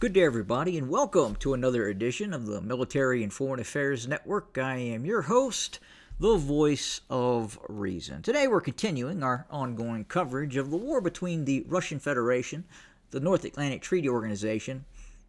Good day, everybody, and welcome to another edition of the Military and Foreign Affairs Network. I am your host, the voice of reason. Today, we're continuing our ongoing coverage of the war between the Russian Federation, the North Atlantic Treaty Organization,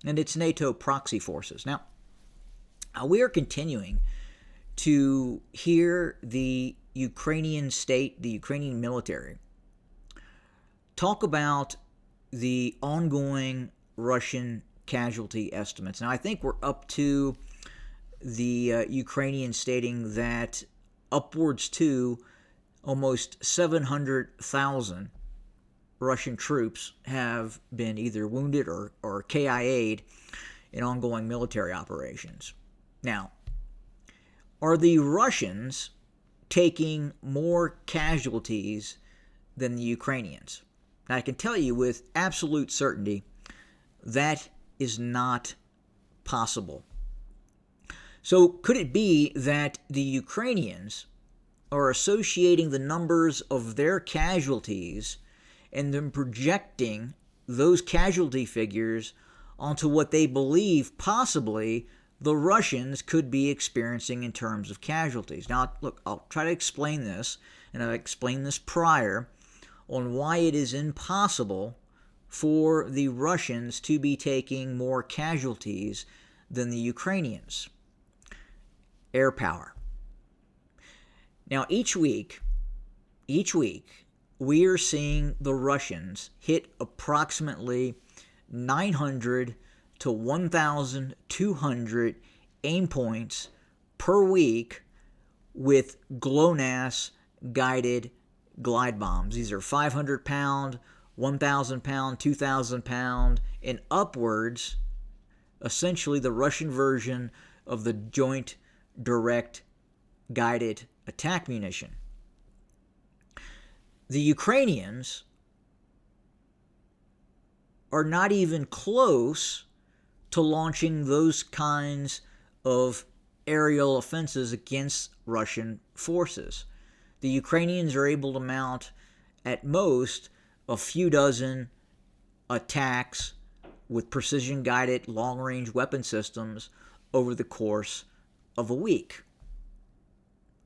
and its NATO proxy forces. Now, we are continuing to hear the Ukrainian state, the Ukrainian military, talk about the ongoing Russian casualty estimates. Now, I think we're up to the Ukrainian stating that upwards to almost 700,000 Russian troops have been either wounded or KIA'd in ongoing military operations. Now, are the Russians taking more casualties than the Ukrainians? Now, I can tell you with absolute certainty that is not possible. So could it be that the Ukrainians are associating the numbers of their casualties and then projecting those casualty figures onto what they believe possibly the Russians could be experiencing in terms of casualties? Now, look, I'll try to explain this, and I've explained this prior, on why it is impossible for the Russians to be taking more casualties than the Ukrainians. Air power. Now, each week, we are seeing the Russians hit approximately 900 to 1,200 aim points per week with GLONASS guided glide bombs. These are 500-pound, 1,000-pound, 2,000-pound, and upwards, essentially the Russian version of the Joint Direct Guided Attack Munition. The Ukrainians are not even close to launching those kinds of aerial offenses against Russian forces. The Ukrainians are able to mount, at most, a few dozen attacks with precision-guided long-range weapon systems over the course of a week.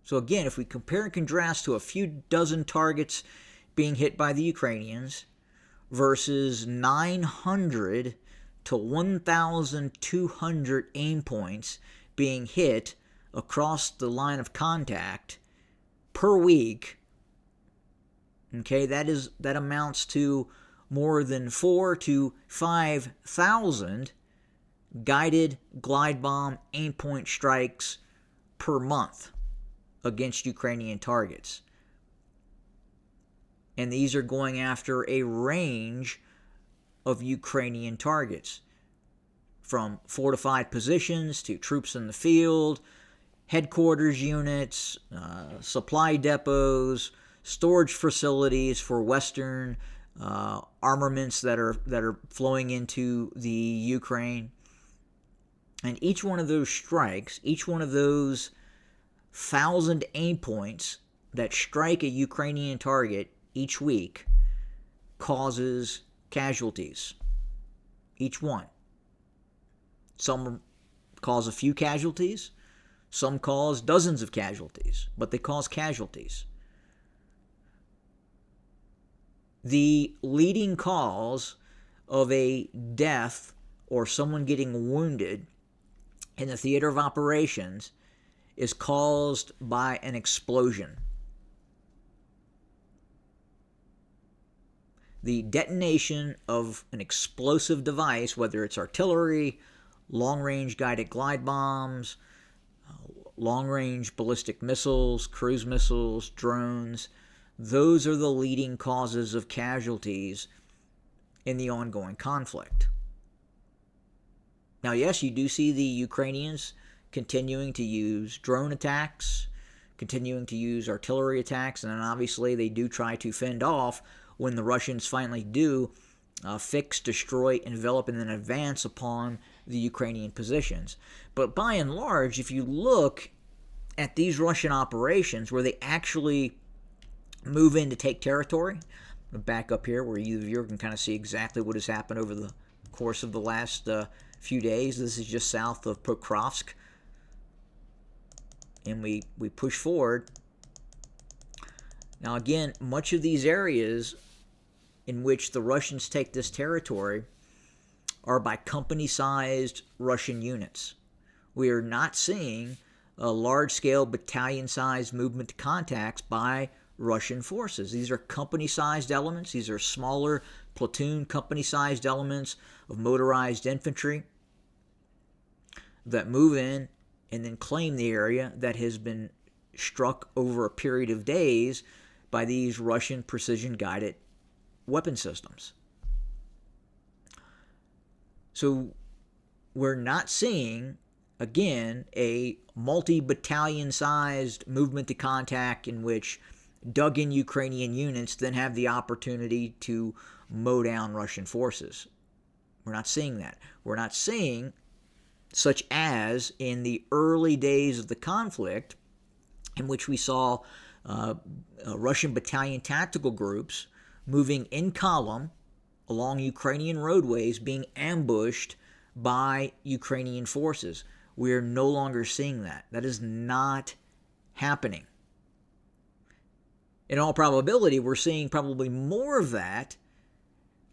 So again, if we compare and contrast to a few dozen targets being hit by the Ukrainians versus 900 to 1,200 aim points being hit across the line of contact per week, okay, that amounts to more than 4,000 to 5,000 guided glide bomb aim point strikes per month against Ukrainian targets. And these are going after a range of Ukrainian targets, from fortified positions to troops in the field, headquarters units, supply depots, storage facilities for Western armaments that are flowing into the Ukraine. And each one of those strikes, each one of those 1,000 aim points that strike a Ukrainian target each week causes casualties. Each one. Some cause a few casualties. Some cause dozens of casualties, but they cause casualties. The leading cause of a death or someone getting wounded in the theater of operations is caused by an explosion. The detonation of an explosive device, whether it's artillery, long-range guided glide bombs, long-range ballistic missiles, cruise missiles, drones, those are the leading causes of casualties in the ongoing conflict. Now, yes, you do see the Ukrainians continuing to use drone attacks, continuing to use artillery attacks, and then obviously they do try to fend off when the Russians finally do fix, destroy, envelop, and then advance upon the Ukrainian positions. But by and large, if you look at these Russian operations where they actually move in to take territory, back up here where you can kind of see exactly what has happened over the course of the last few days. This is just south of Pokrovsk. And we push forward. Now again, much of these areas in which the Russians take this territory are by company-sized Russian units. We are not seeing a large-scale battalion-sized movement to contacts by Russian forces. These are company-sized elements. These are smaller platoon company-sized elements of motorized infantry that move in and then claim the area that has been struck over a period of days by these Russian precision-guided weapon systems. So we're not seeing, again, a multi-battalion sized movement to contact in which dug-in Ukrainian units then have the opportunity to mow down Russian forces. We're not seeing that. We're not seeing, such as in the early days of the conflict, in which we saw Russian battalion tactical groups moving in column along Ukrainian roadways being ambushed by Ukrainian forces. We are no longer seeing that. That is not happening. In all probability, we're seeing probably more of that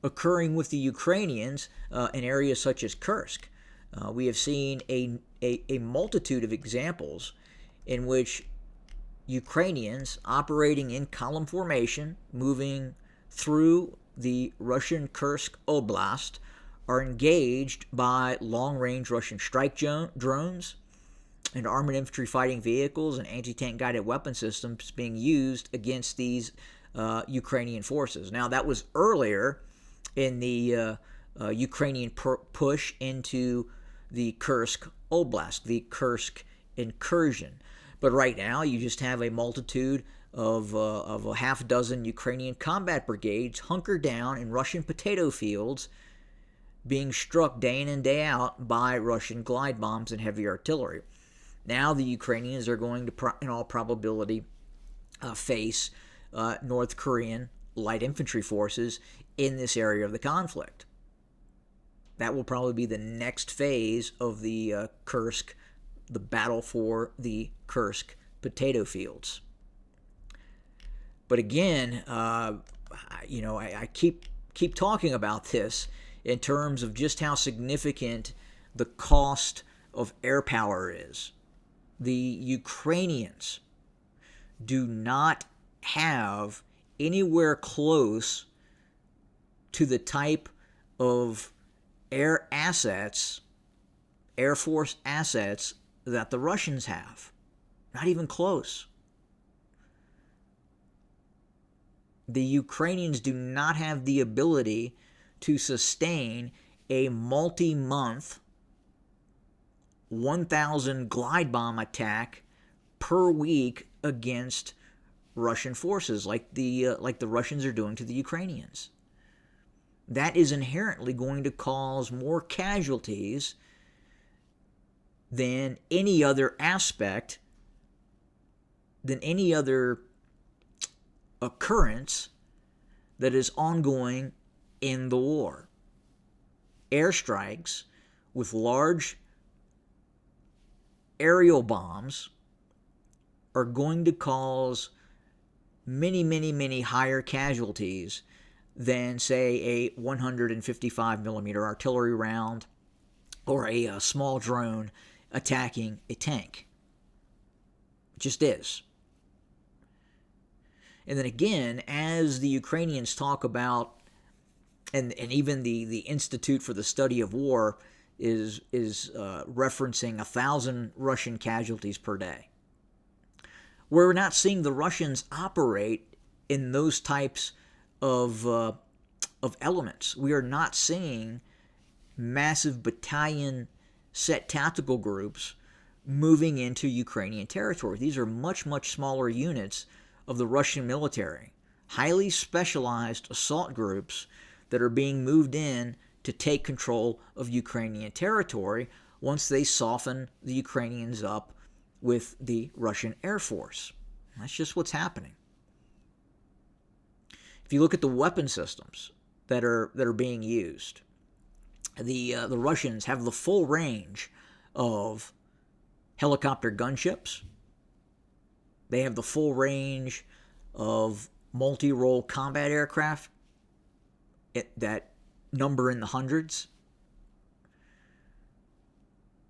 occurring with the Ukrainians in areas such as Kursk. We have seen a multitude of examples in which Ukrainians operating in column formation, moving through the Russian Kursk Oblast, are engaged by long-range Russian strike drones and armored infantry fighting vehicles and anti-tank guided weapon systems being used against these Ukrainian forces. Now, that was earlier in the Ukrainian push into the Kursk Oblast, the Kursk incursion. But right now, you just have a multitude of a half dozen Ukrainian combat brigades hunkered down in Russian potato fields, being struck day in and day out by Russian glide bombs and heavy artillery. Now the Ukrainians are going to, in all probability, face North Korean light infantry forces in this area of the conflict. That will probably be the next phase of the Kursk, the battle for the Kursk potato fields. But again, I keep talking about this in terms of just how significant the cost of air power is. The Ukrainians do not have anywhere close to the type of air assets, Air Force assets that the Russians have. Not even close. The Ukrainians do not have the ability to sustain a multi-month 1,000 glide bomb attack per week against Russian forces like the Russians are doing to the Ukrainians. That is inherently going to cause more casualties than any other aspect, than any other occurrence that is ongoing in the war. Airstrikes with large aerial bombs are going to cause many, many, many higher casualties than, say, a 155 millimeter artillery round or a small drone attacking a tank. It just is. And then again, as the Ukrainians talk about, and even the Institute for the Study of War is referencing 1,000 Russian casualties per day. We're not seeing the Russians operate in those types of elements. We are not seeing massive battalion set tactical groups moving into Ukrainian territory. These are much, much smaller units of the Russian military, highly specialized assault groups that are being moved in to take control of Ukrainian territory once they soften the Ukrainians up with the Russian Air Force. That's just what's happening. If you look at the weapon systems that are being used, the Russians have the full range of helicopter gunships. They have the full range of multi-role combat aircraft that number in the hundreds.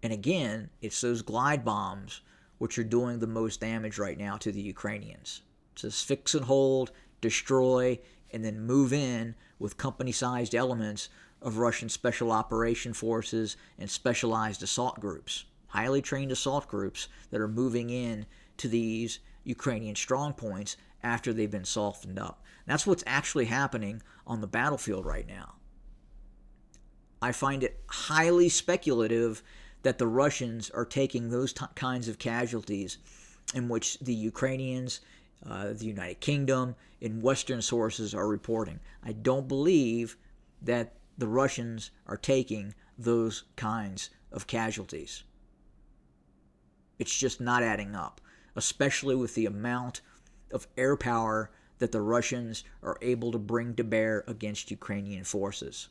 And again, it's those glide bombs which are doing the most damage right now to the Ukrainians. It's just fix and hold, destroy, and then move in with company-sized elements of Russian special operation forces and specialized assault groups, highly trained assault groups that are moving in to these Ukrainian strongpoints after they've been softened up. That's what's actually happening on the battlefield right now. I find it highly speculative that the Russians are taking those kinds of casualties in which the Ukrainians, the United Kingdom, and Western sources are reporting. I don't believe that the Russians are taking those kinds of casualties. It's just not adding up, especially with the amount of air power that the Russians are able to bring to bear against Ukrainian forces.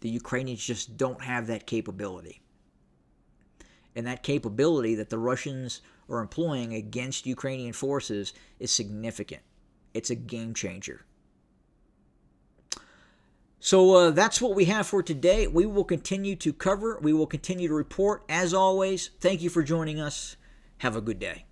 The Ukrainians just don't have that capability. And that capability that the Russians are employing against Ukrainian forces is significant. It's a game changer. So that's what we have for today. We will continue to cover. We will continue to report. As always, thank you for joining us. Have a good day.